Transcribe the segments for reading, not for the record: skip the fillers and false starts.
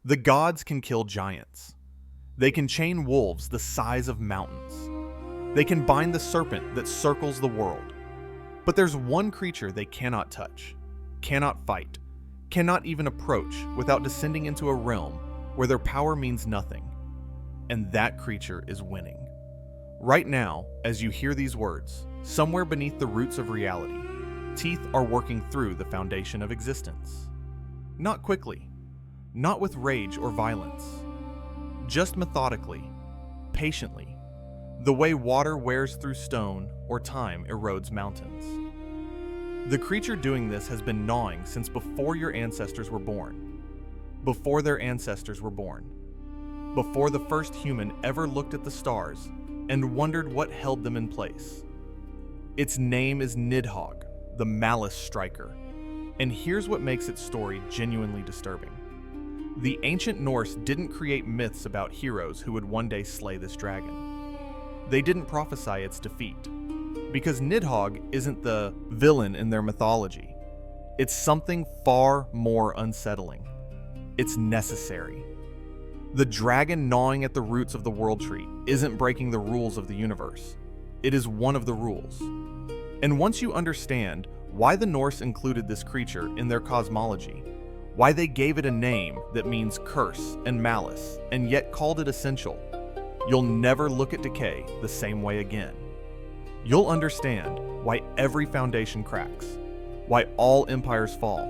The gods can kill giants. They can chain wolves the size of mountains. They can bind the serpent that circles the world. But there's one creature they cannot touch, cannot fight, cannot even approach without descending into a realm where their power means nothing. And that creature is winning. Right now, as you hear these words, somewhere beneath the roots of reality, teeth are working through the foundation of existence. Not quickly, not with rage or violence, just methodically, patiently, the way water wears through stone or time erodes mountains. The creature doing this has been gnawing since before your ancestors were born, before their ancestors were born, before the first human ever looked at the stars and wondered what held them in place. Its name is Nidhogg, the Malice Striker, and here's what makes its story genuinely disturbing. The ancient Norse didn't create myths about heroes who would one day slay this dragon. They didn't prophesy its defeat, because Nidhogg isn't the villain in their mythology. It's something far more unsettling. It's necessary. The dragon gnawing at the roots of the World Tree isn't breaking the rules of the universe. It is one of the rules. And once you understand why the Norse included this creature in their cosmology, why they gave it a name that means curse and malice, and yet called it essential, you'll never look at decay the same way again. You'll understand why every foundation cracks, why all empires fall,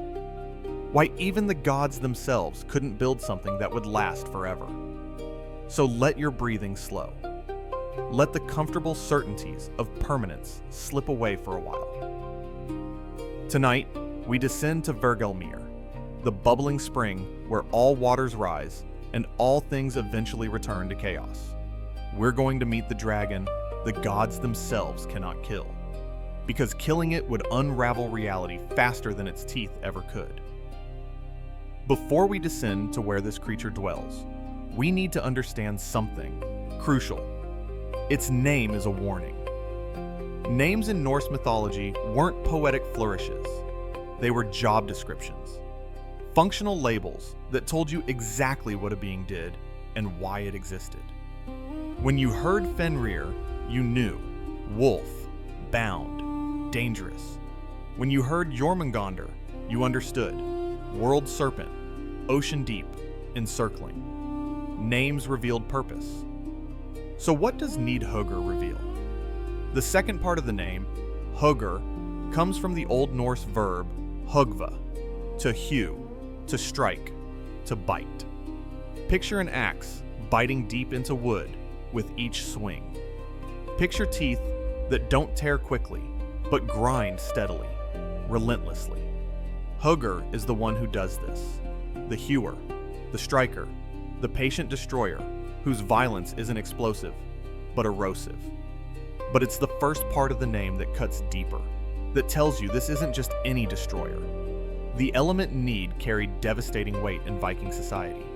why even the gods themselves couldn't build something that would last forever. So let your breathing slow. Let the comfortable certainties of permanence slip away for a while. Tonight, we descend to Hvergelmir, the bubbling spring where all waters rise and all things eventually return to chaos. We're going to meet the dragon the gods themselves cannot kill, because killing it would unravel reality faster than its teeth ever could. Before we descend to where this creature dwells, we need to understand something crucial. Its name is a warning. Names in Norse mythology weren't poetic flourishes. They were job descriptions. Functional labels that told you exactly what a being did and why it existed. When you heard Fenrir, you knew wolf, bound, dangerous. When you heard Jormungandr, you understood world serpent, ocean deep, encircling. Names revealed purpose. So what does Nidhogg reveal? The second part of the name, Hogr, comes from the Old Norse verb hugva, to hew, to strike, to bite. Picture an axe biting deep into wood with each swing. Picture teeth that don't tear quickly, but grind steadily, relentlessly. Hogr is the one who does this, the hewer, the striker, the patient destroyer, whose violence isn't explosive, but erosive. But it's the first part of the name that cuts deeper, that tells you this isn't just any destroyer. The element need carried devastating weight in Viking society.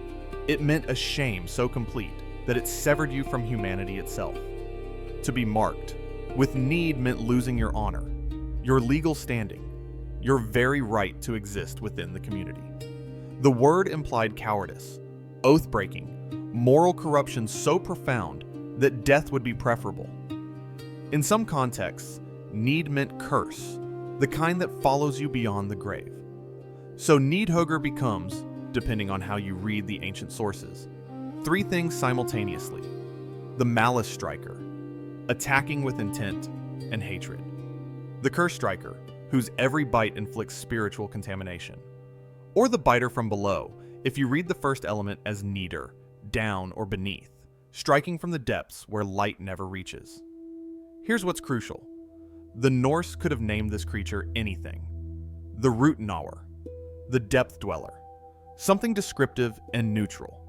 It meant a shame so complete that it severed you from humanity itself. To be marked with need meant losing your honor, your legal standing, your very right to exist within the community. The word implied cowardice, oath-breaking, moral corruption so profound that death would be preferable. In some contexts, need meant curse, the kind that follows you beyond the grave. So Nidhogg becomes, depending on how you read the ancient sources, three things simultaneously: the Malice Striker, attacking with intent and hatred; the Curse Striker, whose every bite inflicts spiritual contamination; or the biter from below, if you read the first element as needer, down or beneath, striking from the depths where light never reaches. Here's what's crucial. The Norse could have named this creature anything: the root gnawer, the depth dweller, something descriptive and neutral.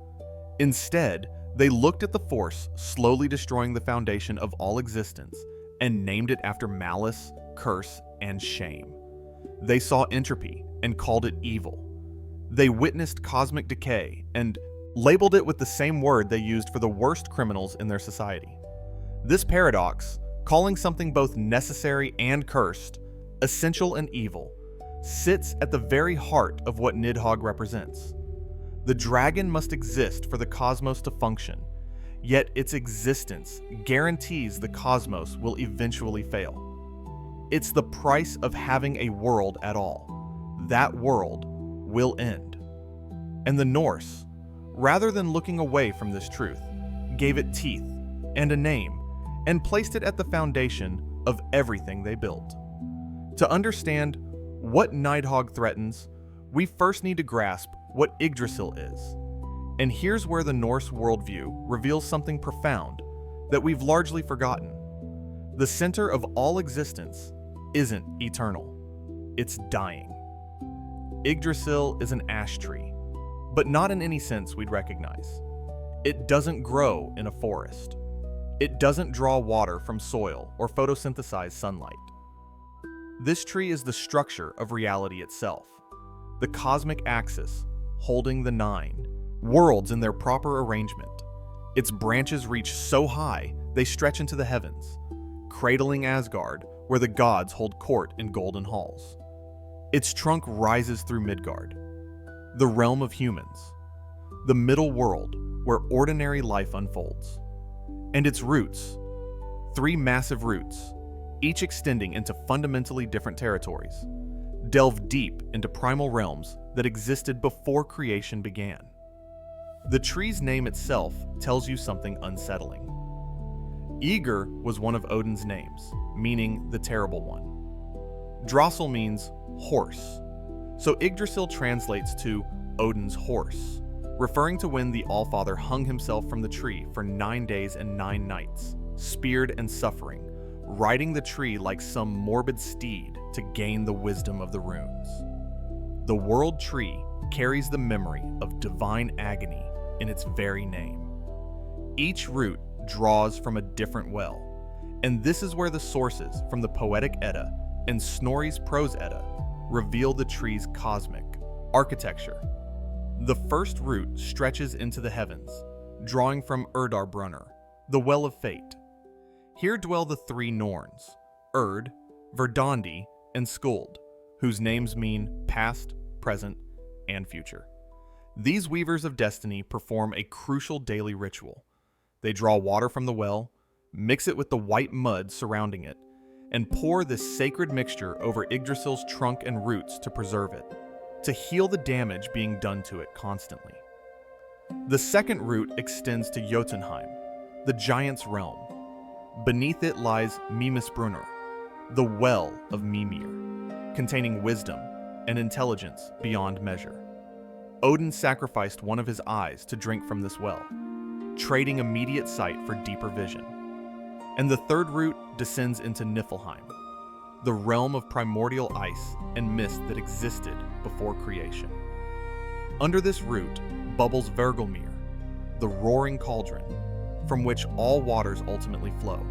Instead, they looked at the force slowly destroying the foundation of all existence and named it after malice, curse, and shame. They saw entropy and called it evil. They witnessed cosmic decay and labeled it with the same word they used for the worst criminals in their society. This paradox, calling something both necessary and cursed, essential and evil, sits at the very heart of what Nidhogg represents. The dragon must exist for the cosmos to function, yet its existence guarantees the cosmos will eventually fail. It's the price of having a world at all. That world will end. And the Norse, rather than looking away from this truth, gave it teeth and a name and placed it at the foundation of everything they built. To understand what Nidhogg threatens, we first need to grasp what Yggdrasil is. And here's where the Norse worldview reveals something profound that we've largely forgotten. The center of all existence isn't eternal. It's dying. Yggdrasil is an ash tree, but not in any sense we'd recognize. It doesn't grow in a forest. It doesn't draw water from soil or photosynthesize sunlight. This tree is the structure of reality itself, the cosmic axis holding the 9 worlds in their proper arrangement. Its branches reach so high they stretch into the heavens, cradling Asgard, where the gods hold court in golden halls. Its trunk rises through Midgard, the realm of humans, the middle world where ordinary life unfolds. And its roots, 3 massive roots, each extending into fundamentally different territories, delve deep into primal realms that existed before creation began. The tree's name itself tells you something unsettling. Ygr was one of Odin's names, meaning the terrible one. Drasil means horse, so Yggdrasil translates to Odin's horse, referring to when the Allfather hung himself from the tree for 9 days and 9 nights, speared and suffering, riding the tree like some morbid steed to gain the wisdom of the runes. The World Tree carries the memory of divine agony in its very name. Each root draws from a different well, and this is where the sources from the Poetic Edda and Snorri's Prose Edda reveal the tree's cosmic architecture. The first root stretches into the heavens, drawing from Urdarbrunner, the Well of Fate. Here dwell the 3 Norns, Urd, Verdandi, and Skuld, whose names mean past, present, and future. These weavers of destiny perform a crucial daily ritual. They draw water from the well, mix it with the white mud surrounding it, and pour this sacred mixture over Yggdrasil's trunk and roots to preserve it, to heal the damage being done to it constantly. The second root extends to Jotunheim, the giant's realm. Beneath it lies Mimisbrunner, the well of Mimir, containing wisdom and intelligence beyond measure. Odin sacrificed one of his eyes to drink from this well, trading immediate sight for deeper vision. And the third root descends into Niflheim, the realm of primordial ice and mist that existed before creation. Under this root bubbles Hvergelmir, the roaring cauldron, from which all waters ultimately flow.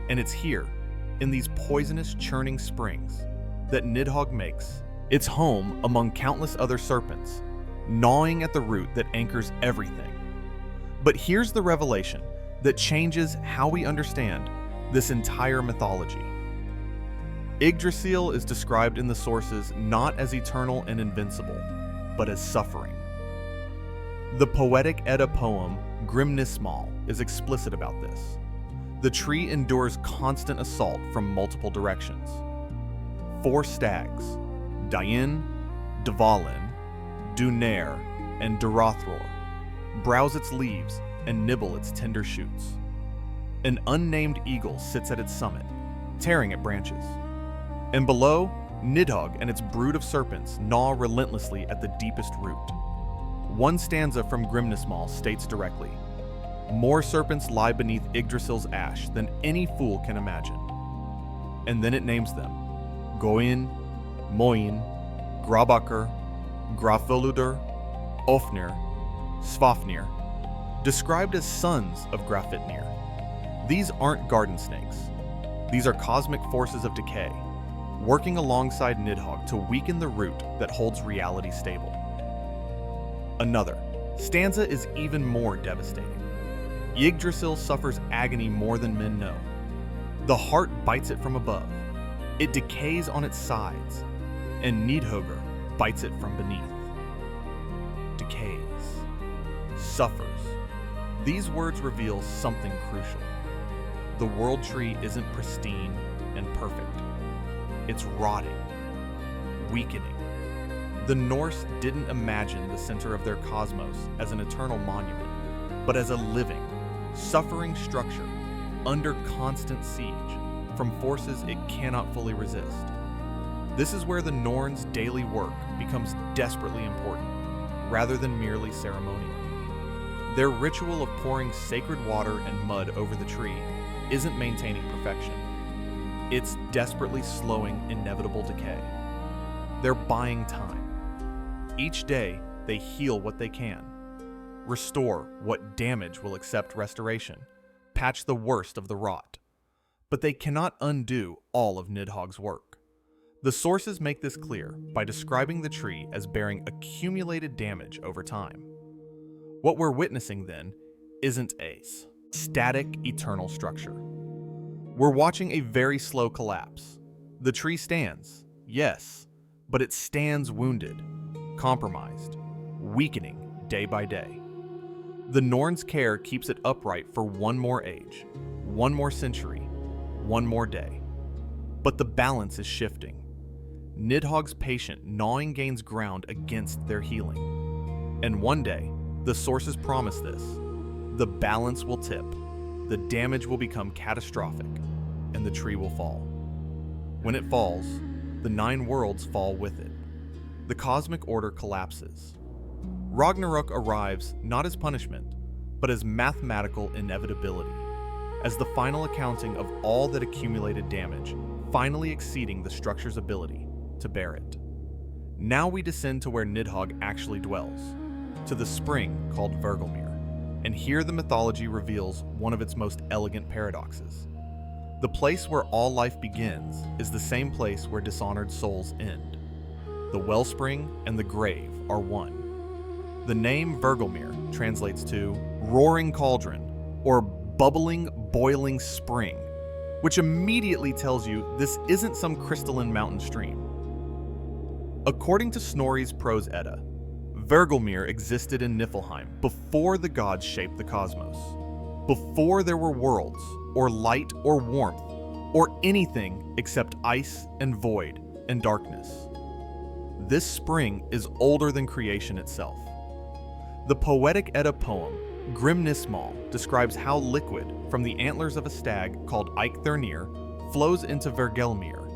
And it's here, in these poisonous churning springs, that Nidhogg makes its home among countless other serpents, gnawing at the root that anchors everything. But here's the revelation that changes how we understand this entire mythology. Yggdrasil is described in the sources not as eternal and invincible, but as suffering. The Poetic Edda poem Grimnismal is explicit about this. The tree endures constant assault from multiple directions. 4 stags, Dain, Dvalin, Dunare, and Durathror, browse its leaves and nibble its tender shoots. An unnamed eagle sits at its summit, tearing at branches. And below, Nidhogg and its brood of serpents gnaw relentlessly at the deepest root. One stanza from Grimnismal states directly, "More serpents lie beneath Yggdrasil's ash than any fool can imagine." And then it names them: Goin, Moin, Grabakr, Graföludr, Ofnir, Svafnir, described as sons of Grafitnir. These aren't garden snakes. These are cosmic forces of decay, working alongside Nidhogg to weaken the root that holds reality stable. Another stanza is even more devastating. Yggdrasil suffers agony more than men know. The heart bites it from above. It decays on its sides, and Nidhogg bites it from beneath. decays, suffers. These words reveal something crucial. The World Tree isn't pristine and perfect. It's rotting, weakening. The Norse didn't imagine the center of their cosmos as an eternal monument, but as a living, suffering structure under constant siege from forces it cannot fully resist. This is where the Norns' daily work becomes desperately important, rather than merely ceremonial. Their ritual of pouring sacred water and mud over the tree isn't maintaining perfection. It's desperately slowing inevitable decay. They're buying time. Each day, they heal what they can, restore what damage will accept restoration, patch the worst of the rot. But they cannot undo all of Nidhogg's work. The sources make this clear by describing the tree as bearing accumulated damage over time. What we're witnessing then isn't a static, eternal structure. We're watching a very slow collapse. The tree stands, yes, but it stands wounded, compromised, weakening day by day. The Norns' care keeps it upright for one more age, one more century, one more day. But the balance is shifting. Nidhogg's patient gnawing gains ground against their healing. And one day, the sources promise this. The balance will tip, the damage will become catastrophic, and the tree will fall. When it falls, the 9 worlds fall with it. The cosmic order collapses. Ragnarök arrives not as punishment, but as mathematical inevitability, as the final accounting of all that accumulated damage, finally exceeding the structure's ability to bear it. Now we descend to where Nidhogg actually dwells, to the spring called Hvergelmir, and here the mythology reveals one of its most elegant paradoxes. The place where all life begins is the same place where dishonored souls end. The wellspring and the grave are one. The name Hvergelmir translates to roaring cauldron or bubbling, boiling spring, which immediately tells you this isn't some crystalline mountain stream. According to Snorri's Prose Edda, Hvergelmir existed in Niflheim before the gods shaped the cosmos, before there were worlds, or light, or warmth, or anything except ice and void and darkness. This spring is older than creation itself. The poetic Edda poem Grimnismal describes how liquid from the antlers of a stag called Eikthrnir flows into Hvergelmir,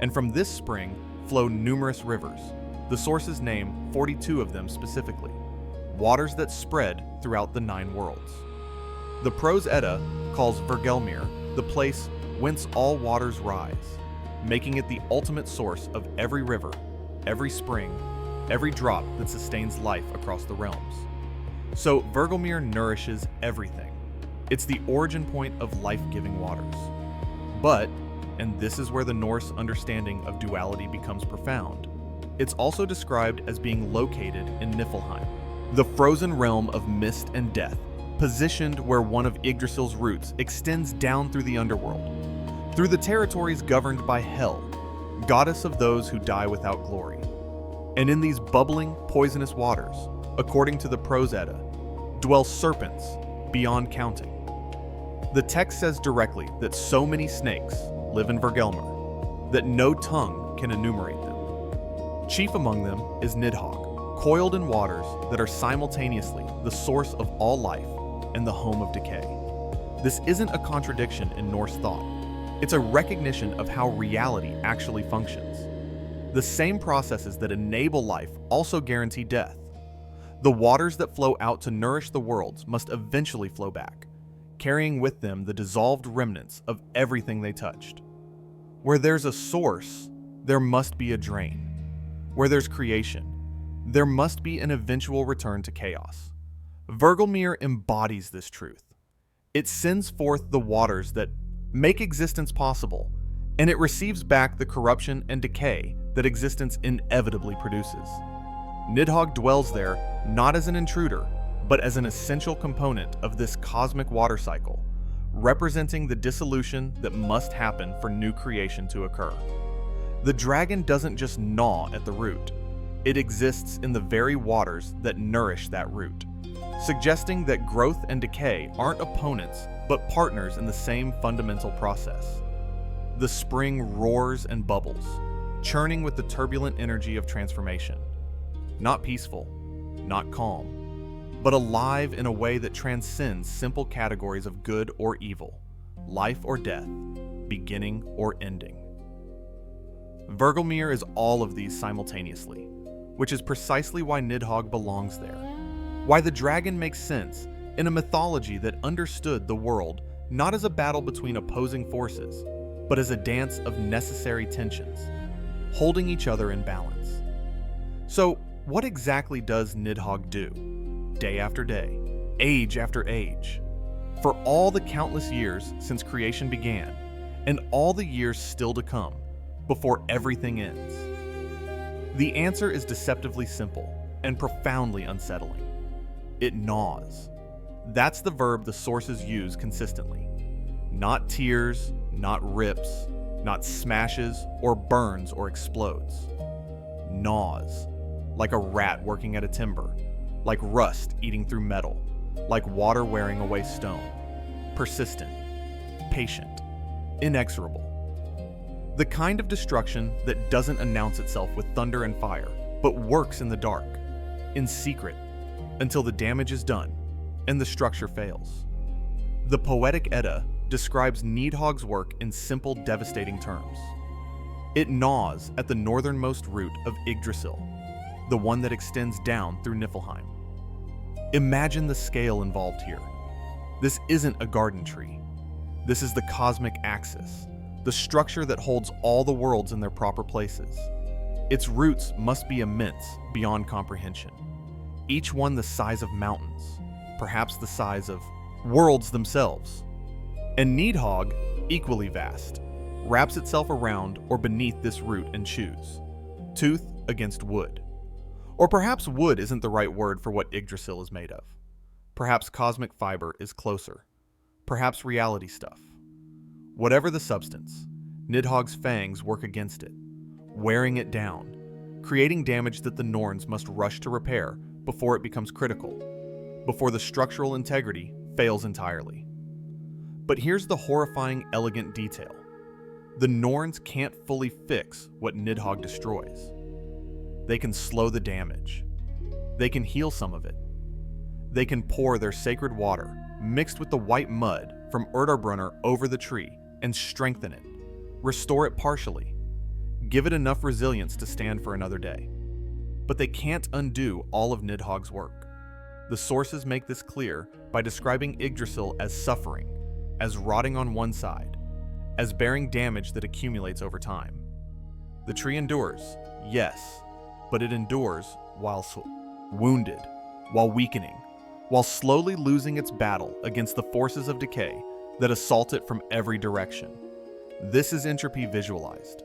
and from this spring flow numerous rivers. The sources name 42 of them specifically, waters that spread throughout the 9 worlds. The Prose Edda calls Hvergelmir the place whence all waters rise, making it the ultimate source of every river, every spring, every drop that sustains life across the realms. So Hvergelmir nourishes everything. It's the origin point of life-giving waters. But, and this is where the Norse understanding of duality becomes profound, it's also described as being located in Niflheim, the frozen realm of mist and death, positioned where one of Yggdrasil's roots extends down through the underworld, through the territories governed by Hel, goddess of those who die without glory. And in these bubbling, poisonous waters, according to the Prose Edda, dwell serpents beyond counting. The text says directly that so many snakes live in Hvergelmir that no tongue can enumerate them. Chief among them is Nidhogg, coiled in waters that are simultaneously the source of all life and the home of decay. This isn't a contradiction in Norse thought. It's a recognition of how reality actually functions. The same processes that enable life also guarantee death. The waters that flow out to nourish the worlds must eventually flow back, carrying with them the dissolved remnants of everything they touched. Where there's a source, there must be a drain. Where there's creation, there must be an eventual return to chaos. Hvergelmir embodies this truth. It sends forth the waters that make existence possible, and it receives back the corruption and decay that existence inevitably produces. Nidhogg dwells there not as an intruder, but as an essential component of this cosmic water cycle, representing the dissolution that must happen for new creation to occur. The dragon doesn't just gnaw at the root. It exists in the very waters that nourish that root, suggesting that growth and decay aren't opponents, but partners in the same fundamental process. The spring roars and bubbles, churning with the turbulent energy of transformation. Not peaceful, not calm, but alive in a way that transcends simple categories of good or evil, life or death, beginning or ending. Hvergelmir is all of these simultaneously, which is precisely why Nidhogg belongs there. Why the dragon makes sense in a mythology that understood the world not as a battle between opposing forces, but as a dance of necessary tensions, holding each other in balance. So, what exactly does Nidhogg do, day after day, age after age, for all the countless years since creation began, and all the years still to come, before everything ends? The answer is deceptively simple and profoundly unsettling. It gnaws. That's the verb the sources use consistently. Not tears, not rips, not smashes or burns or explodes. Gnaws. Like a rat working at a timber, like rust eating through metal, like water wearing away stone. Persistent, patient, inexorable. The kind of destruction that doesn't announce itself with thunder and fire, but works in the dark, in secret, until the damage is done and the structure fails. The Poetic Edda describes Nidhogg's work in simple, devastating terms. It gnaws at the northernmost root of Yggdrasil, the one that extends down through Niflheim. Imagine the scale involved here. This isn't a garden tree. This is the cosmic axis, the structure that holds all the worlds in their proper places. Its roots must be immense beyond comprehension, each one the size of mountains, perhaps the size of worlds themselves. And Nidhogg, equally vast, wraps itself around or beneath this root and chews, tooth against wood. Or perhaps wood isn't the right word for what Yggdrasil is made of. Perhaps cosmic fiber is closer. Perhaps reality stuff. Whatever the substance, Nidhogg's fangs work against it, wearing it down, creating damage that the Norns must rush to repair before it becomes critical, before the structural integrity fails entirely. But here's the horrifying, elegant detail. The Norns can't fully fix what Nidhogg destroys. They can slow the damage. They can heal some of it. They can pour their sacred water, mixed with the white mud from Urdarbrunner over the tree, and strengthen it, restore it partially, give it enough resilience to stand for another day. But they can't undo all of Nidhogg's work. The sources make this clear by describing Yggdrasil as suffering, as rotting on one side, as bearing damage that accumulates over time. The tree endures, yes, but it endures while wounded, while weakening, while slowly losing its battle against the forces of decay that assault it from every direction. This is entropy visualized.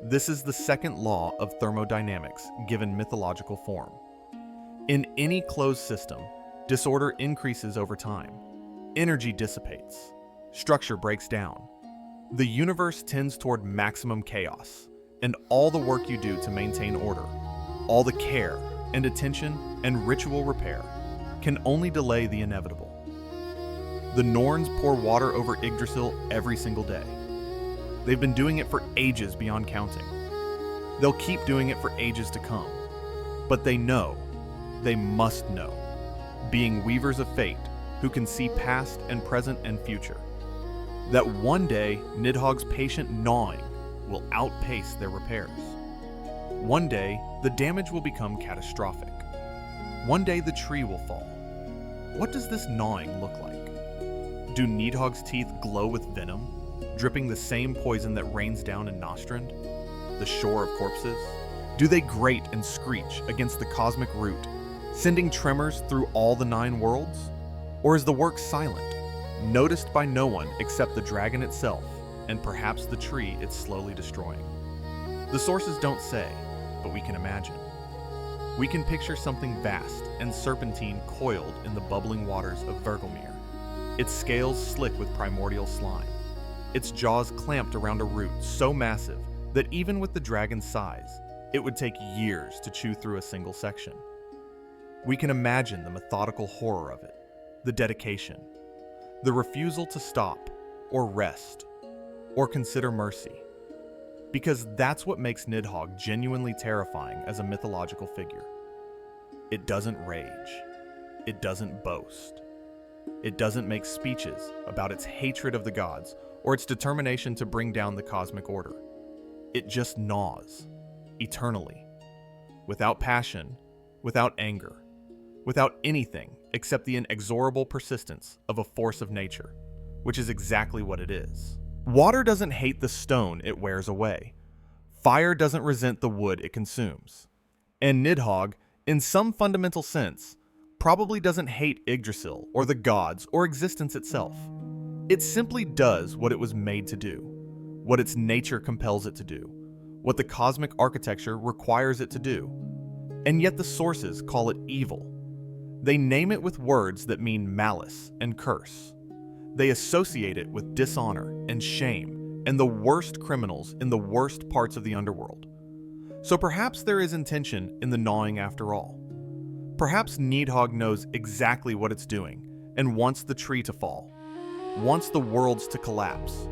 This is the second law of thermodynamics given mythological form. In any closed system, disorder increases over time. Energy dissipates. Structure breaks down. The universe tends toward maximum chaos, and all the work you do to maintain order, all the care and attention and ritual repair, can only delay the inevitable. The Norns pour water over Yggdrasil every single day. They've been doing it for ages beyond counting. They'll keep doing it for ages to come. But they know, they must know, being weavers of fate who can see past and present and future, that one day Nidhogg's patient gnawing will outpace their repairs. One day, the damage will become catastrophic. One day the tree will fall. What does this gnawing look like? Do Nidhogg's teeth glow with venom, dripping the same poison that rains down in Náströnd, the shore of corpses? Do they grate and screech against the cosmic root, sending tremors through all the 9 worlds? Or is the work silent, noticed by no one except the dragon itself, and perhaps the tree it's slowly destroying? The sources don't say, but we can imagine. We can picture something vast and serpentine coiled in the bubbling waters of Hvergelmir, its scales slick with primordial slime, its jaws clamped around a root so massive that even with the dragon's size, it would take years to chew through a single section. We can imagine the methodical horror of it, the dedication, the refusal to stop or rest or consider mercy. Because that's what makes Nidhogg genuinely terrifying as a mythological figure. It doesn't rage. It doesn't boast. It doesn't make speeches about its hatred of the gods or its determination to bring down the cosmic order. It just gnaws, eternally, without passion, without anger, without anything except the inexorable persistence of a force of nature, which is exactly what it is. Water doesn't hate the stone it wears away. Fire doesn't resent the wood it consumes. And Nidhogg, in some fundamental sense, probably doesn't hate Yggdrasil or the gods or existence itself. It simply does what it was made to do, what its nature compels it to do, what the cosmic architecture requires it to do. And yet the sources call it evil. They name it with words that mean malice and curse. They associate it with dishonor and shame and the worst criminals in the worst parts of the underworld. So perhaps there is intention in the gnawing after all. Perhaps Nidhogg knows exactly what it's doing and wants the tree to fall, wants the worlds to collapse,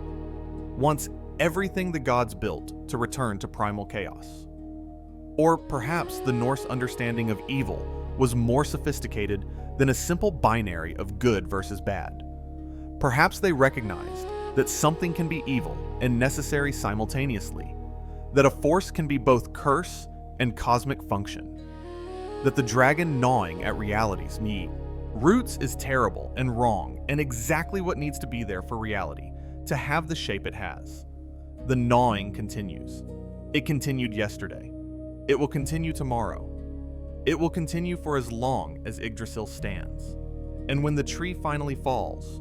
wants everything the gods built to return to primal chaos. Or perhaps the Norse understanding of evil was more sophisticated than a simple binary of good versus bad. Perhaps they recognized that something can be evil and necessary simultaneously, that a force can be both curse and cosmic function, that the dragon gnawing at reality's need. Roots is terrible and wrong and exactly what needs to be there for reality to have the shape it has. The gnawing continues. It continued yesterday. It will continue tomorrow. It will continue for as long as Yggdrasil stands. And when the tree finally falls,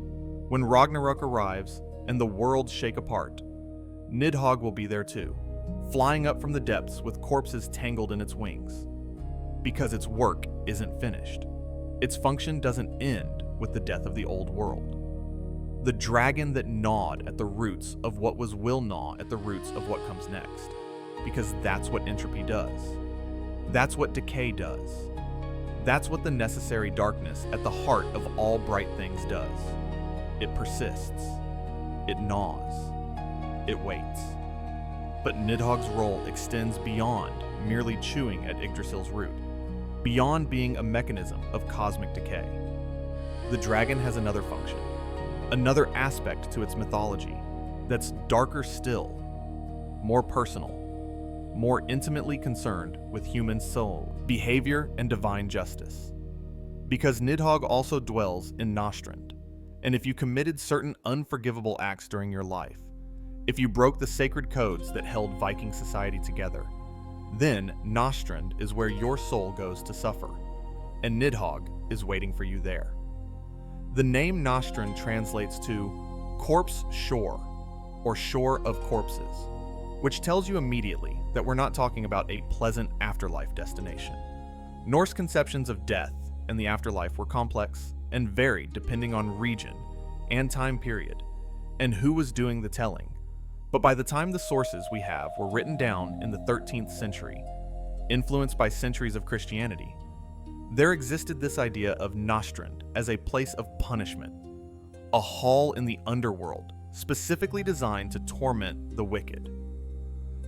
when Ragnarök arrives and the worlds shake apart, Nidhogg will be there too, flying up from the depths with corpses tangled in its wings. Because its work isn't finished. Its function doesn't end with the death of the old world. The dragon that gnawed at the roots of what will gnaw at the roots of what comes next. Because that's what entropy does. That's what decay does. That's what the necessary darkness at the heart of all bright things does. It persists. It gnaws. It waits. But Nidhogg's role extends beyond merely chewing at Yggdrasil's root, beyond being a mechanism of cosmic decay. The dragon has another function, another aspect to its mythology that's darker still, more personal, more intimately concerned with human soul, behavior, and divine justice. Because Nidhogg also dwells in Náströnd, and if you committed certain unforgivable acts during your life, if you broke the sacred codes that held Viking society together, then Náströnd is where your soul goes to suffer, and Nidhogg is waiting for you there. The name Náströnd translates to corpse shore, or shore of corpses, which tells you immediately that we're not talking about a pleasant afterlife destination. Norse conceptions of death and the afterlife were complex and varied depending on region and time period, and who was doing the telling. But by the time the sources we have were written down in the 13th century, influenced by centuries of Christianity, there existed this idea of Náströnd as a place of punishment, a hall in the underworld specifically designed to torment the wicked.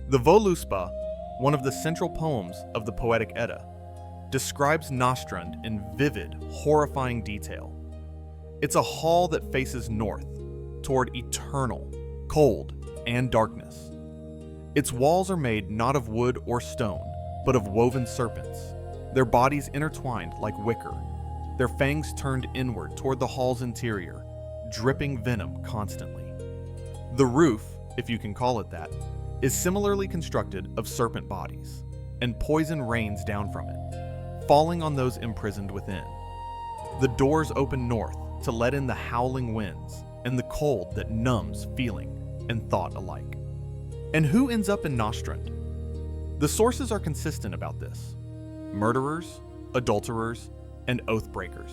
The Völuspá, one of the central poems of the Poetic Edda, describes Náströnd in vivid, horrifying detail. It's a hall that faces north, toward eternal, cold, and darkness. Its walls are made not of wood or stone, but of woven serpents, their bodies intertwined like wicker, their fangs turned inward toward the hall's interior, dripping venom constantly. The roof, if you can call it that, is similarly constructed of serpent bodies, and poison rains down from it, falling on those imprisoned within. The doors open north to let in the howling winds and the cold that numbs feeling and thought alike. And who ends up in Náströnd? The sources are consistent about this. Murderers, adulterers, and oath breakers.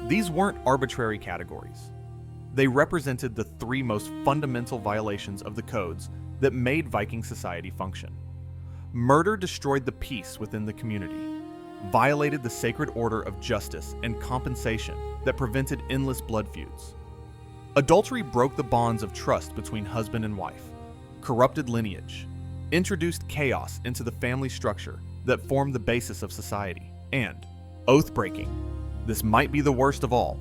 These weren't arbitrary categories. They represented the three most fundamental violations of the codes that made Viking society function. Murder destroyed the peace within the community, violated the sacred order of justice and compensation that prevented endless blood feuds. Adultery broke the bonds of trust between husband and wife, corrupted lineage, introduced chaos into the family structure that formed the basis of society, and oath-breaking, this might be the worst of all,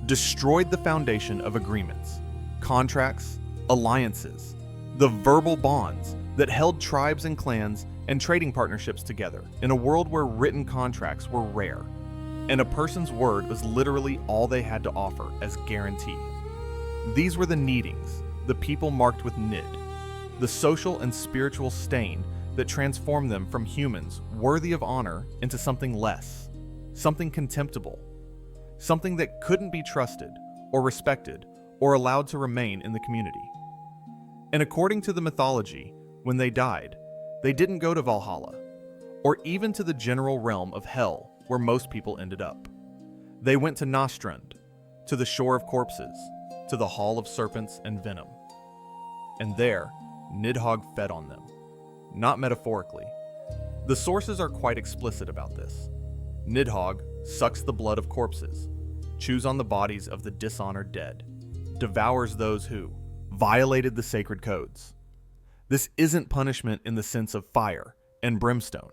destroyed the foundation of agreements, contracts, alliances, the verbal bonds that held tribes and clans and trading partnerships together in a world where written contracts were rare, and a person's word was literally all they had to offer as guarantee. These were the Nidhoggs, the people marked with Nid, the social and spiritual stain that transformed them from humans worthy of honor into something less, something contemptible, something that couldn't be trusted or respected or allowed to remain in the community. And according to the mythology, when they died, they didn't go to Valhalla, or even to the general realm of hell where most people ended up. They went to Náströnd, to the shore of corpses, to the hall of serpents and venom. And there, Nidhogg fed on them. Not metaphorically. The sources are quite explicit about this. Nidhogg sucks the blood of corpses, chews on the bodies of the dishonored dead, devours those who violated the sacred codes. This isn't punishment in the sense of fire and brimstone,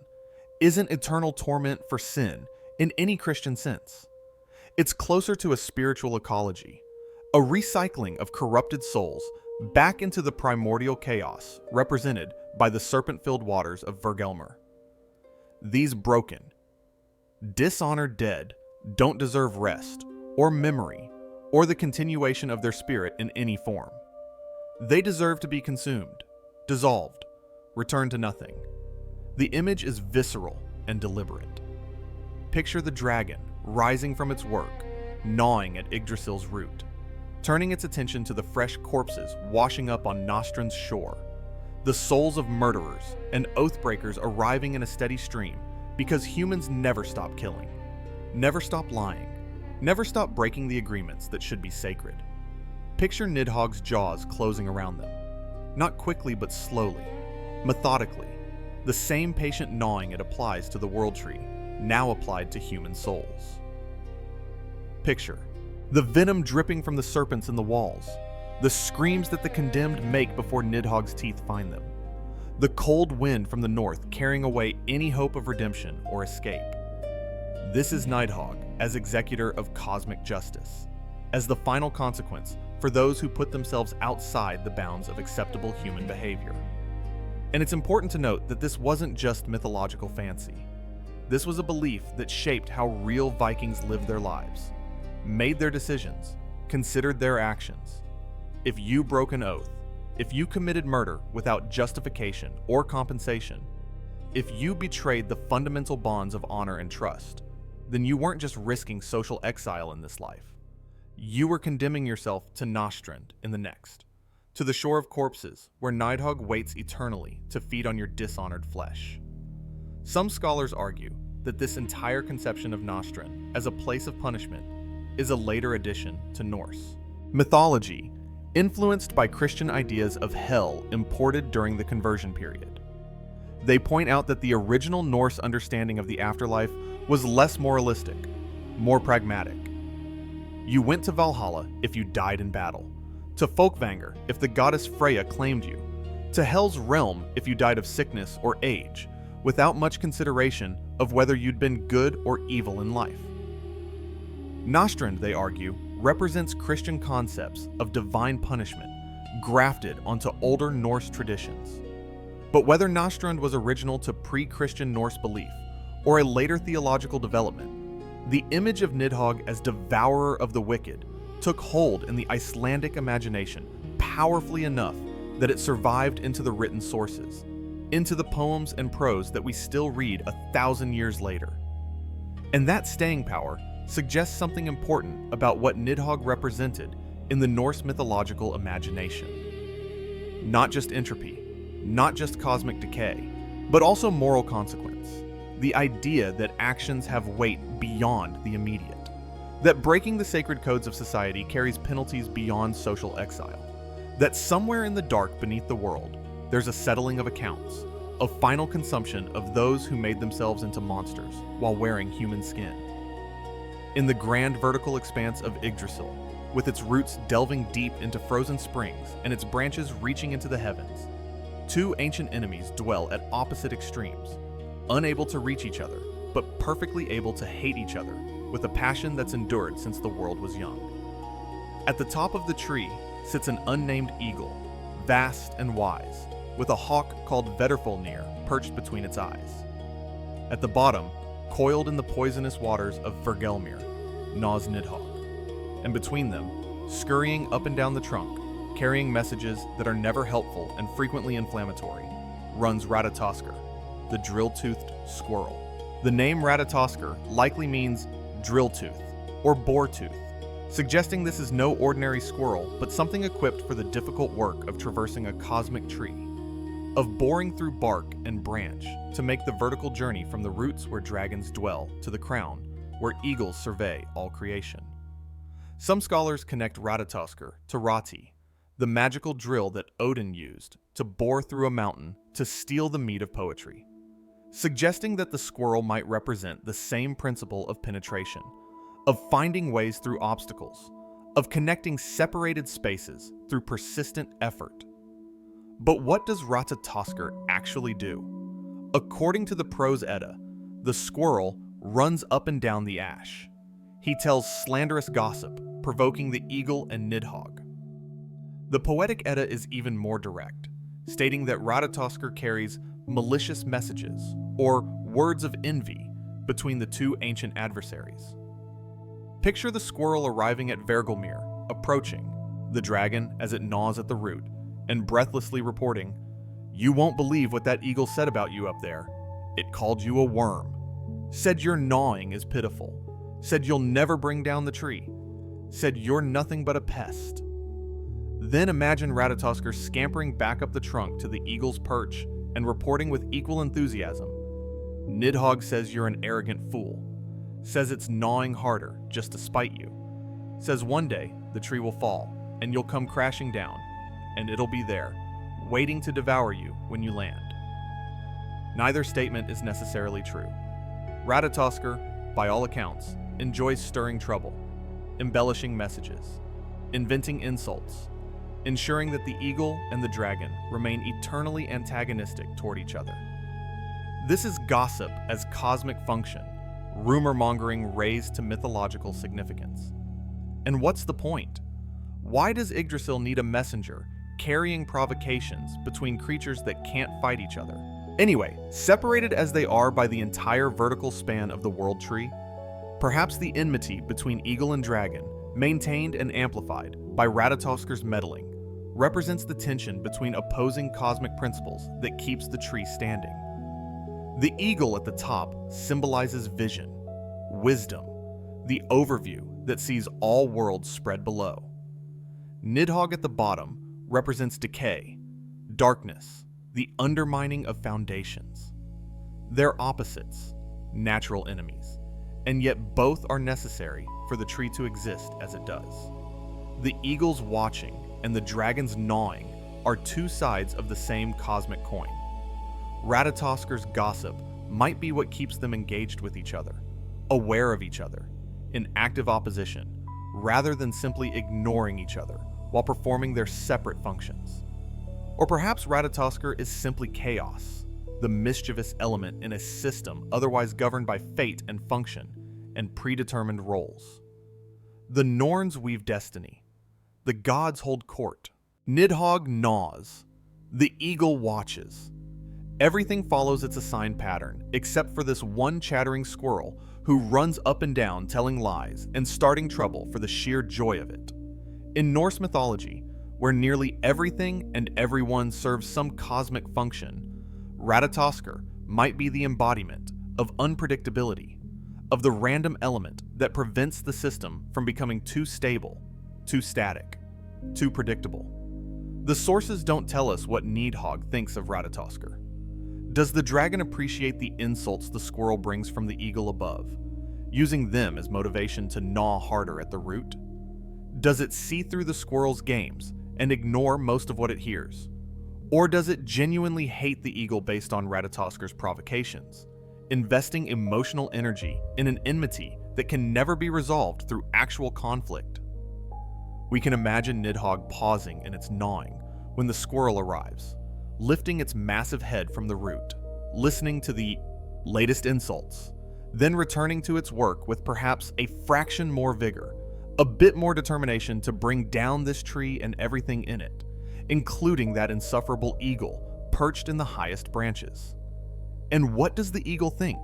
isn't eternal torment for sin in any Christian sense. It's closer to a spiritual ecology, a recycling of corrupted souls back into the primordial chaos represented by the serpent-filled waters of Hvergelmir. These broken, dishonored dead don't deserve rest or memory or the continuation of their spirit in any form. They deserve to be consumed, dissolved, returned to nothing. The image is visceral and deliberate. Picture the dragon rising from its work, gnawing at Yggdrasil's root, turning its attention to the fresh corpses washing up on Náströnd's shore, the souls of murderers and oath-breakers arriving in a steady stream because humans never stop killing, never stop lying, never stop breaking the agreements that should be sacred. Picture Nidhogg's jaws closing around them, not quickly but slowly, methodically, the same patient gnawing it applies to the World Tree, now applied to human souls. Picture the venom dripping from the serpents in the walls, the screams that the condemned make before Nidhogg's teeth find them, the cold wind from the north carrying away any hope of redemption or escape. This is Nidhogg as executor of cosmic justice, as the final consequence for those who put themselves outside the bounds of acceptable human behavior. And it's important to note that this wasn't just mythological fancy. This was a belief that shaped how real Vikings lived their lives, made their decisions, considered their actions. If you broke an oath, if you committed murder without justification or compensation, if you betrayed the fundamental bonds of honor and trust, then you weren't just risking social exile in this life. You were condemning yourself to Náströnd in the next, to the shore of corpses where Nidhogg waits eternally to feed on your dishonored flesh. Some scholars argue that this entire conception of Náströnd as a place of punishment is a later addition to Norse mythology, influenced by Christian ideas of hell imported during the conversion period. They point out that the original Norse understanding of the afterlife was less moralistic, more pragmatic. You went to Valhalla if you died in battle, to Folkvangr if the goddess Freya claimed you, to Hell's realm if you died of sickness or age, without much consideration of whether you'd been good or evil in life. Náströnd, they argue, represents Christian concepts of divine punishment grafted onto older Norse traditions. But whether Náströnd was original to pre-Christian Norse belief or a later theological development, the image of Nidhogg as devourer of the wicked took hold in the Icelandic imagination powerfully enough that it survived into the written sources, into the poems and prose that we still read 1,000 years later. And that staying power suggests something important about what Nidhogg represented in the Norse mythological imagination. Not just entropy, not just cosmic decay, but also moral consequence. The idea that actions have weight beyond the immediate. That breaking the sacred codes of society carries penalties beyond social exile. That somewhere in the dark beneath the world, there's a settling of accounts, a final consumption of those who made themselves into monsters while wearing human skin. In the grand vertical expanse of Yggdrasil, with its roots delving deep into frozen springs and its branches reaching into the heavens, two ancient enemies dwell at opposite extremes, unable to reach each other, but perfectly able to hate each other with a passion that's endured since the world was young. At the top of the tree sits an unnamed eagle, vast and wise, with a hawk called Hvergelmir perched between its eyes. At the bottom, coiled in the poisonous waters of Hvergelmir, gnaws Nidhogg, and between them, scurrying up and down the trunk, carrying messages that are never helpful and frequently inflammatory, runs Ratatoskr, the drill-toothed squirrel. The name Ratatoskr likely means drill tooth or boar tooth, suggesting this is no ordinary squirrel but something equipped for the difficult work of traversing a cosmic tree, of boring through bark and branch to make the vertical journey from the roots where dragons dwell to the crown where eagles survey all creation. Some scholars connect Ratatoskr to Rati, the magical drill that Odin used to bore through a mountain to steal the meat of poetry, suggesting that the squirrel might represent the same principle of penetration, of finding ways through obstacles, of connecting separated spaces through persistent effort. But what does Ratatoskr actually do? According to the Prose Edda, the squirrel runs up and down the ash. He tells slanderous gossip, provoking the eagle and Nidhogg. The Poetic Edda is even more direct, stating that Ratatoskr carries malicious messages, or words of envy, between the two ancient adversaries. Picture the squirrel arriving at Hvergelmir, approaching, the dragon as it gnaws at the root, and breathlessly reporting, "You won't believe what that eagle said about you up there. It called you a worm. Said your gnawing is pitiful. Said you'll never bring down the tree. Said you're nothing but a pest." Then imagine Ratatoskr scampering back up the trunk to the eagle's perch and reporting with equal enthusiasm, "Nidhogg says you're an arrogant fool. Says it's gnawing harder just to spite you. Says one day the tree will fall and you'll come crashing down, and it'll be there, waiting to devour you when you land." Neither statement is necessarily true. Ratatoskr, by all accounts, enjoys stirring trouble, embellishing messages, inventing insults, ensuring that the eagle and the dragon remain eternally antagonistic toward each other. This is gossip as cosmic function, rumor-mongering raised to mythological significance. And what's the point? Why does Yggdrasil need a messenger carrying provocations between creatures that can't fight each other? Anyway, separated as they are by the entire vertical span of the World Tree, perhaps the enmity between eagle and dragon, maintained and amplified by Ratatoskr's meddling, represents the tension between opposing cosmic principles that keeps the tree standing. The eagle at the top symbolizes vision, wisdom, the overview that sees all worlds spread below. Nidhogg at the bottom represents decay, darkness, the undermining of foundations. They're opposites, natural enemies, and yet both are necessary for the tree to exist as it does. The eagle's watching and the dragon's gnawing are two sides of the same cosmic coin. Ratatoskr's gossip might be what keeps them engaged with each other, aware of each other, in active opposition, rather than simply ignoring each other while performing their separate functions. Or perhaps Ratatoskr is simply chaos, the mischievous element in a system otherwise governed by fate and function and predetermined roles. The Norns weave destiny. The gods hold court. Nidhogg gnaws. The eagle watches. Everything follows its assigned pattern, except for this one chattering squirrel who runs up and down telling lies and starting trouble for the sheer joy of it. In Norse mythology, where nearly everything and everyone serves some cosmic function, Ratatoskr might be the embodiment of unpredictability, of the random element that prevents the system from becoming too stable, too static, too predictable. The sources don't tell us what Nidhogg thinks of Ratatoskr. Does the dragon appreciate the insults the squirrel brings from the eagle above, using them as motivation to gnaw harder at the root? Does it see through the squirrel's games and ignore most of what it hears? Or does it genuinely hate the eagle based on Ratatoskr's provocations, investing emotional energy in an enmity that can never be resolved through actual conflict? We can imagine Nidhogg pausing in its gnawing when the squirrel arrives, lifting its massive head from the root, listening to the latest insults, then returning to its work with perhaps a fraction more vigor, a bit more determination to bring down this tree and everything in it, including that insufferable eagle perched in the highest branches. And what does the eagle think?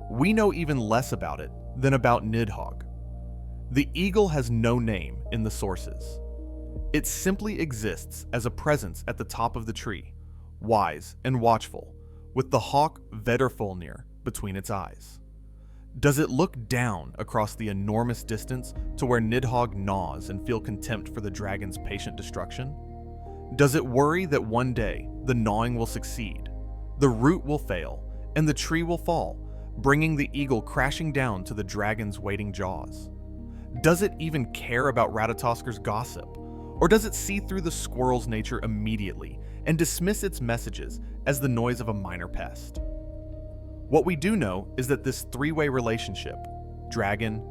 We know even less about it than about Nidhogg. The eagle has no name in the sources. It simply exists as a presence at the top of the tree, wise and watchful, with the hawk Hvergelmir between its eyes. Does it look down across the enormous distance to where Nidhogg gnaws and feel contempt for the dragon's patient destruction? Does it worry that one day the gnawing will succeed, the root will fail, and the tree will fall, bringing the eagle crashing down to the dragon's waiting jaws? Does it even care about Ratatoskr's gossip? Or does it see through the squirrel's nature immediately and dismiss its messages as the noise of a minor pest? What we do know is that this three-way relationship, dragon,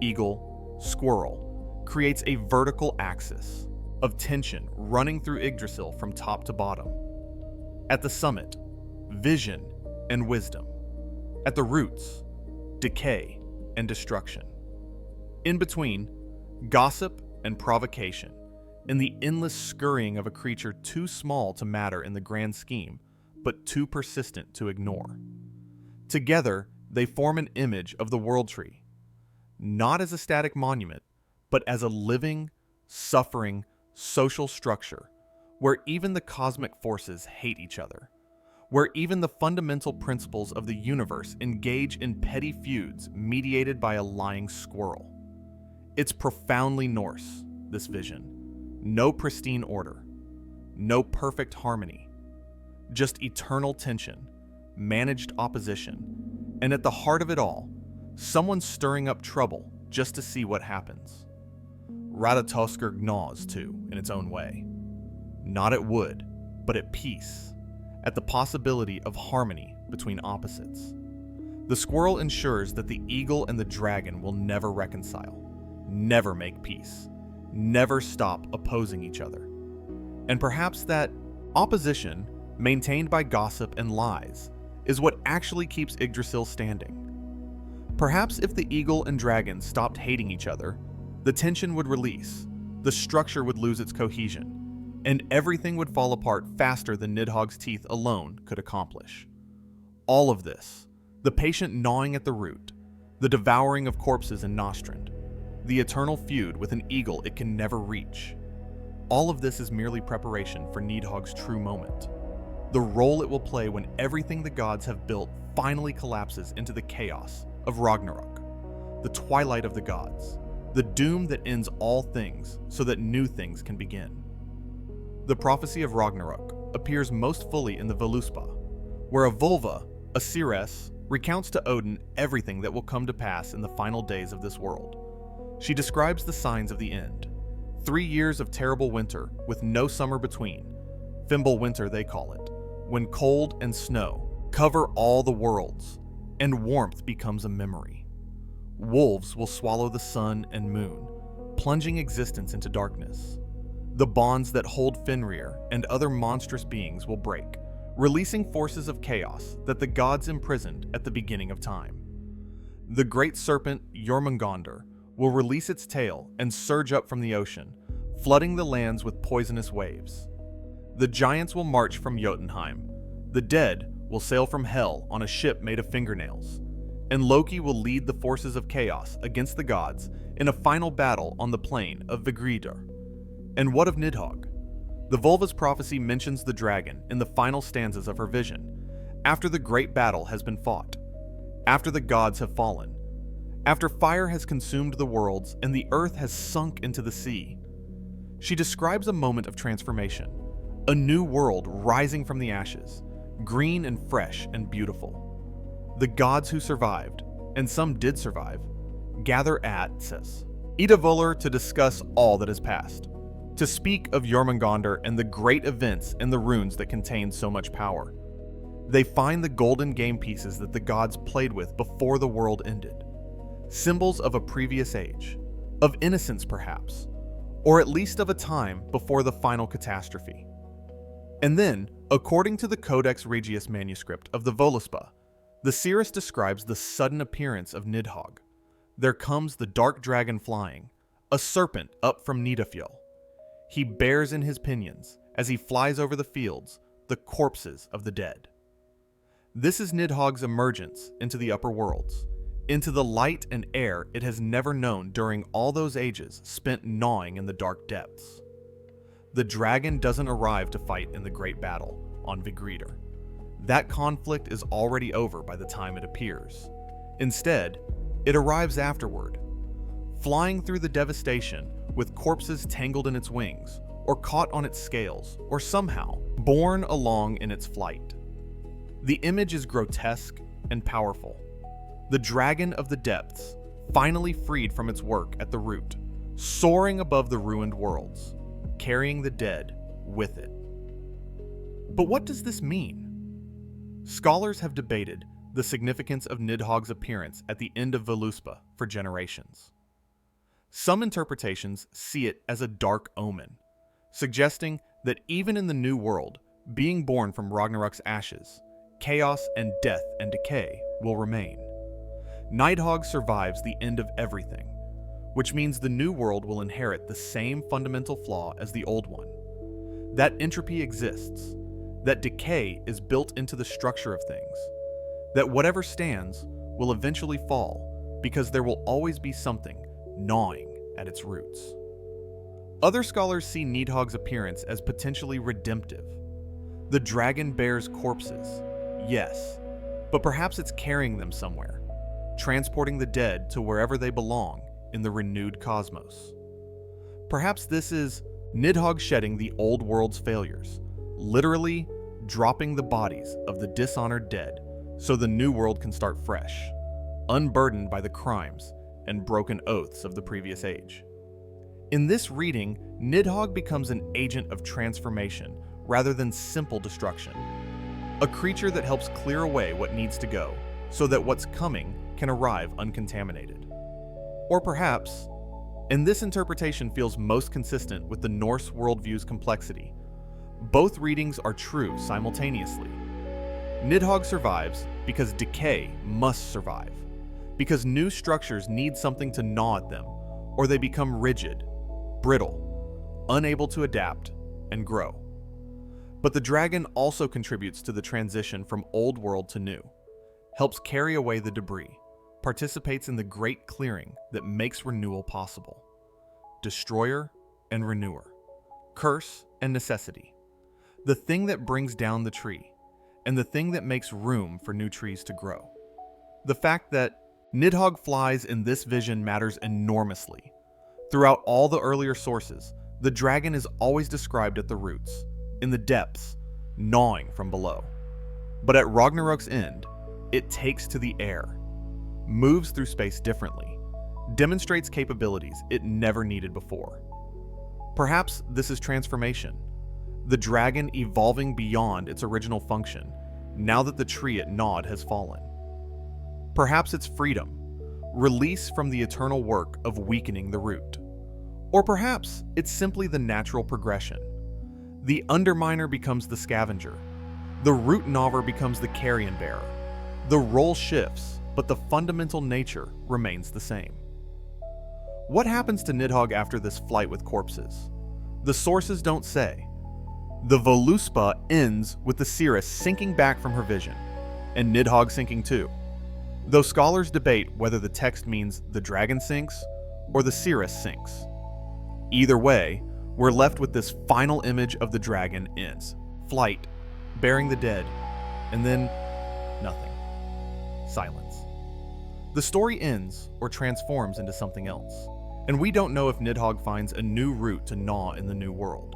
eagle, squirrel, creates a vertical axis of tension running through Yggdrasil from top to bottom. At the summit, vision and wisdom. At the roots, decay and destruction. In between, gossip and provocation, and the endless scurrying of a creature too small to matter in the grand scheme, but too persistent to ignore. Together, they form an image of the World Tree, not as a static monument, but as a living, suffering, social structure, where even the cosmic forces hate each other, where even the fundamental principles of the universe engage in petty feuds mediated by a lying squirrel. It's profoundly Norse, this vision. No pristine order, no perfect harmony, just eternal tension, managed opposition, and at the heart of it all, someone stirring up trouble just to see what happens. Ratatoskr gnaws too, in its own way. Not at wood, but at peace, at the possibility of harmony between opposites. The squirrel ensures that the eagle and the dragon will never reconcile, never make peace, never stop opposing each other. And perhaps that opposition, maintained by gossip and lies, is what actually keeps Yggdrasil standing. Perhaps if the eagle and dragon stopped hating each other, the tension would release, the structure would lose its cohesion, and everything would fall apart faster than Nidhogg's teeth alone could accomplish. All of this, the patient gnawing at the root, the devouring of corpses in Náströnd, the eternal feud with an eagle it can never reach. All of this is merely preparation for Nidhogg's true moment. The role it will play when everything the gods have built finally collapses into the chaos of Ragnarök, the twilight of the gods, the doom that ends all things so that new things can begin. The prophecy of Ragnarök appears most fully in the Völuspá, where a Volva, a seeress, recounts to Odin everything that will come to pass in the final days of this world. She describes the signs of the end. 3 years of terrible winter with no summer between, Fimbul winter they call it, when cold and snow cover all the worlds, and warmth becomes a memory. Wolves will swallow the sun and moon, plunging existence into darkness. The bonds that hold Fenrir and other monstrous beings will break, releasing forces of chaos that the gods imprisoned at the beginning of time. The great serpent Jormungandr will release its tail and surge up from the ocean, flooding the lands with poisonous waves. The giants will march from Jotunheim, the dead will sail from hell on a ship made of fingernails, and Loki will lead the forces of chaos against the gods in a final battle on the plain of Vigridr. And what of Nidhogg? The Volva's prophecy mentions the dragon in the final stanzas of her vision, after the great battle has been fought, after the gods have fallen, after fire has consumed the worlds and the earth has sunk into the sea. She describes a moment of transformation, a new world rising from the ashes, green and fresh and beautiful. The gods who survived, and some did survive, gather at Ida Voller to discuss all that has passed. to speak of Jormungandr and the great events and the runes that contain so much power. They find the golden game pieces that the gods played with before the world ended, symbols of a previous age, of innocence perhaps, or at least of a time before the final catastrophe. And then, according to the Codex Regius manuscript of the Voluspa, the seeress describes the sudden appearance of Nidhogg. There comes the dark dragon flying, a serpent up from Nidhogg. He bears in his pinions, as he flies over the fields, the corpses of the dead. This is Nidhogg's emergence into the upper worlds, into the light and air it has never known during all those ages spent gnawing in the dark depths. The dragon doesn't arrive to fight in the great battle on Vigridr. That conflict is already over by the time it appears. Instead, it arrives afterward, flying through the devastation with corpses tangled in its wings, or caught on its scales, or somehow borne along in its flight. The image is grotesque and powerful. The dragon of the depths, finally freed from its work at the root, soaring above the ruined worlds, carrying the dead with it. But what does this mean? Scholars have debated the significance of Nidhogg's appearance at the end of Voluspa for generations. Some interpretations see it as a dark omen, suggesting that even in the new world, being born from Ragnarok's ashes, chaos and death and decay will remain. Nidhogg survives the end of everything, which means the new world will inherit the same fundamental flaw as the old one. That entropy exists, that decay is built into the structure of things, that whatever stands will eventually fall because there will always be something gnawing at its roots. Other scholars see Nidhogg's appearance as potentially redemptive. The dragon bears corpses, yes, but perhaps it's carrying them somewhere, transporting the dead to wherever they belong in the renewed cosmos. Perhaps this is Nidhogg shedding the old world's failures, literally dropping the bodies of the dishonored dead so the new world can start fresh, unburdened by the crimes and broken oaths of the previous age. In this reading, Nidhogg becomes an agent of transformation rather than simple destruction, a creature that helps clear away what needs to go so that what's coming can arrive uncontaminated. Or perhaps, and this interpretation feels most consistent with the Norse worldview's complexity, both readings are true simultaneously. Nidhogg survives because decay must survive, because new structures need something to gnaw at them, or they become rigid, brittle, unable to adapt and grow. But the dragon also contributes to the transition from old world to new, helps carry away the debris, participates in the great clearing that makes renewal possible. Destroyer and renewer, curse and necessity, the thing that brings down the tree, and the thing that makes room for new trees to grow. The fact that Nidhogg flies in this vision matters enormously. Throughout all the earlier sources, the dragon is always described at the roots, in the depths, gnawing from below. But at Ragnarok's end, it takes to the air, moves through space differently, demonstrates capabilities it never needed before. Perhaps this is transformation, the dragon evolving beyond its original function now that the tree it gnawed has fallen. Perhaps it's freedom, release from the eternal work of weakening the root. Or perhaps it's simply the natural progression. The underminer becomes the scavenger. The root gnawer becomes the carrion bearer. The role shifts, but the fundamental nature remains the same. What happens to Nidhogg after this flight with corpses? The sources don't say. The Voluspa ends with the seeress sinking back from her vision, and Nidhogg sinking too. Though scholars debate whether the text means the dragon sinks or the seeress sinks. Either way, we're left with this final image of the dragon ends, flight, bearing the dead, and then nothing. Silence. The story ends or transforms into something else, and we don't know if Nidhogg finds a new route to gnaw in the new world,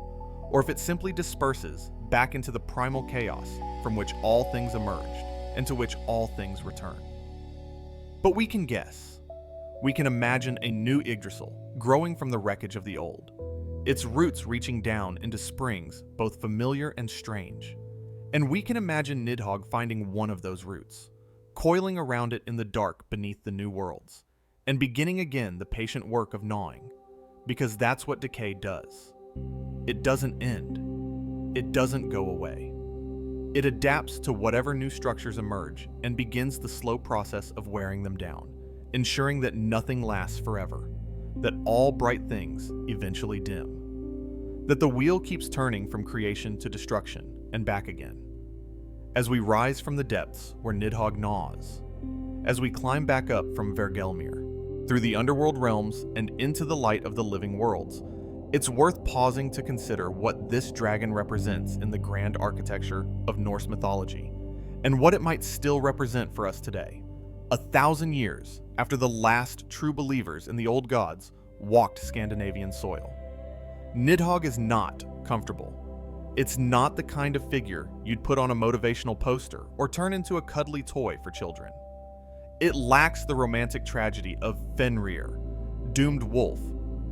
or if it simply disperses back into the primal chaos from which all things emerged and to which all things return. But we can guess. We can imagine a new Yggdrasil growing from the wreckage of the old, its roots reaching down into springs both familiar and strange. And we can imagine Nidhogg finding one of those roots, coiling around it in the dark beneath the new worlds, and beginning again the patient work of gnawing, because that's what decay does. It doesn't end. It doesn't go away. It adapts to whatever new structures emerge and begins the slow process of wearing them down, ensuring that nothing lasts forever, that all bright things eventually dim, that the wheel keeps turning from creation to destruction and back again. As we rise from the depths where Nidhogg gnaws, as we climb back up from Hvergelmir, through the underworld realms and into the light of the living worlds, it's worth pausing to consider what this dragon represents in the grand architecture of Norse mythology, and what it might still represent for us today, 1,000 years after the last true believers in the old gods walked Scandinavian soil. Nidhogg is not comfortable. It's not the kind of figure you'd put on a motivational poster or turn into a cuddly toy for children. It lacks the romantic tragedy of Fenrir, doomed wolf,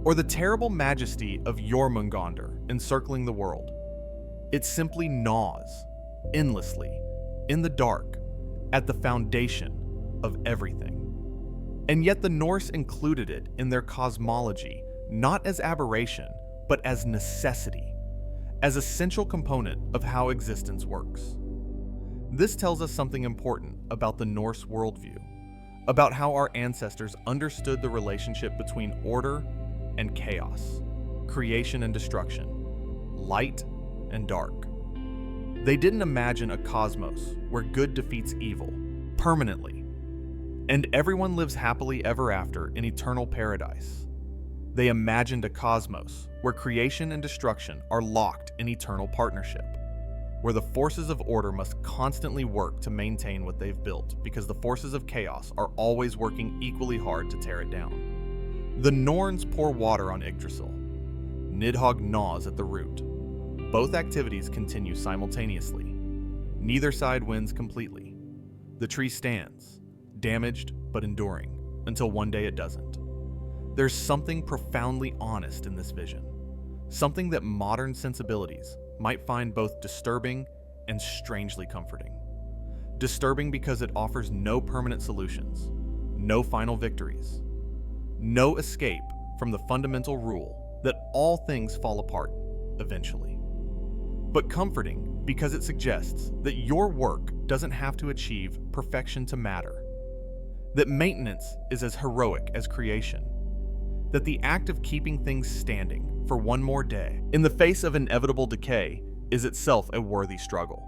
or the terrible majesty of Jormungandr encircling the world. It simply gnaws, endlessly, in the dark, at the foundation of everything. And yet the Norse included it in their cosmology, not as aberration, but as necessity, as essential component of how existence works. This tells us something important about the Norse worldview, about how our ancestors understood the relationship between order and chaos, creation and destruction, light and dark. They didn't imagine a cosmos where good defeats evil permanently, and everyone lives happily ever after in eternal paradise. They imagined a cosmos where creation and destruction are locked in eternal partnership, where the forces of order must constantly work to maintain what they've built because the forces of chaos are always working equally hard to tear it down. The Norns pour water on Yggdrasil. Nidhogg gnaws at the root. Both activities continue simultaneously. Neither side wins completely. The tree stands, damaged but enduring, until one day it doesn't. There's something profoundly honest in this vision, something that modern sensibilities might find both disturbing and strangely comforting. Disturbing because it offers no permanent solutions, no final victories, no escape from the fundamental rule that all things fall apart eventually. But comforting because it suggests that your work doesn't have to achieve perfection to matter, that maintenance is as heroic as creation, that the act of keeping things standing for one more day in the face of inevitable decay is itself a worthy struggle.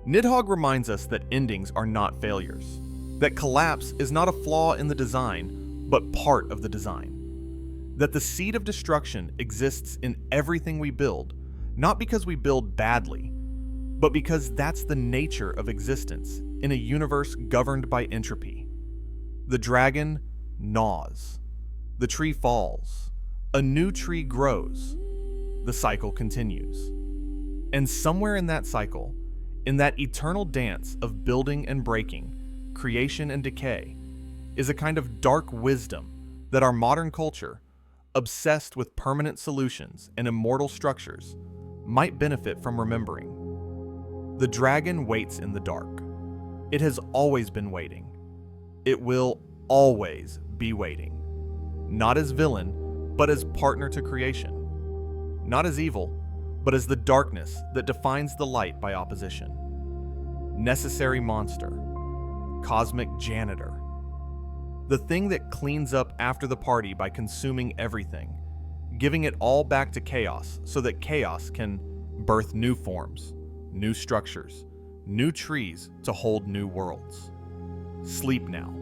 Nidhogg reminds us that endings are not failures, that collapse is not a flaw in the design, but part of the design, that the seed of destruction exists in everything we build, not because we build badly, but because that's the nature of existence in a universe governed by entropy. The dragon gnaws. The tree falls. A new tree grows. The cycle continues. And somewhere in that cycle, in that eternal dance of building and breaking, creation and decay, is a kind of dark wisdom that our modern culture, obsessed with permanent solutions and immortal structures, might benefit from remembering. The dragon waits in the dark. It has always been waiting. It will always be waiting. Not as villain, but as partner to creation. Not as evil, but as the darkness that defines the light by opposition. Necessary monster. Cosmic janitor. The thing that cleans up after the party by consuming everything, giving it all back to chaos so that chaos can birth new forms, new structures, new trees to hold new worlds. Sleep now,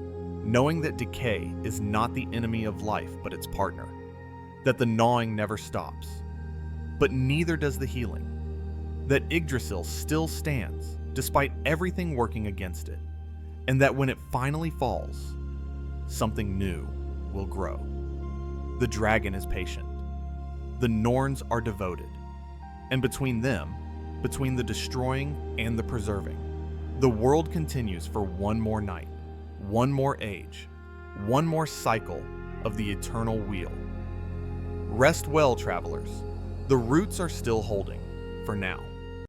knowing that decay is not the enemy of life but its partner, that the gnawing never stops, but neither does the healing, that Yggdrasil still stands despite everything working against it, and that when it finally falls, something new will grow. The dragon is patient. The Norns are devoted. And between them, between the destroying and the preserving, the world continues for one more night, one more age, one more cycle of the eternal wheel. Rest well, travelers. The roots are still holding, for now.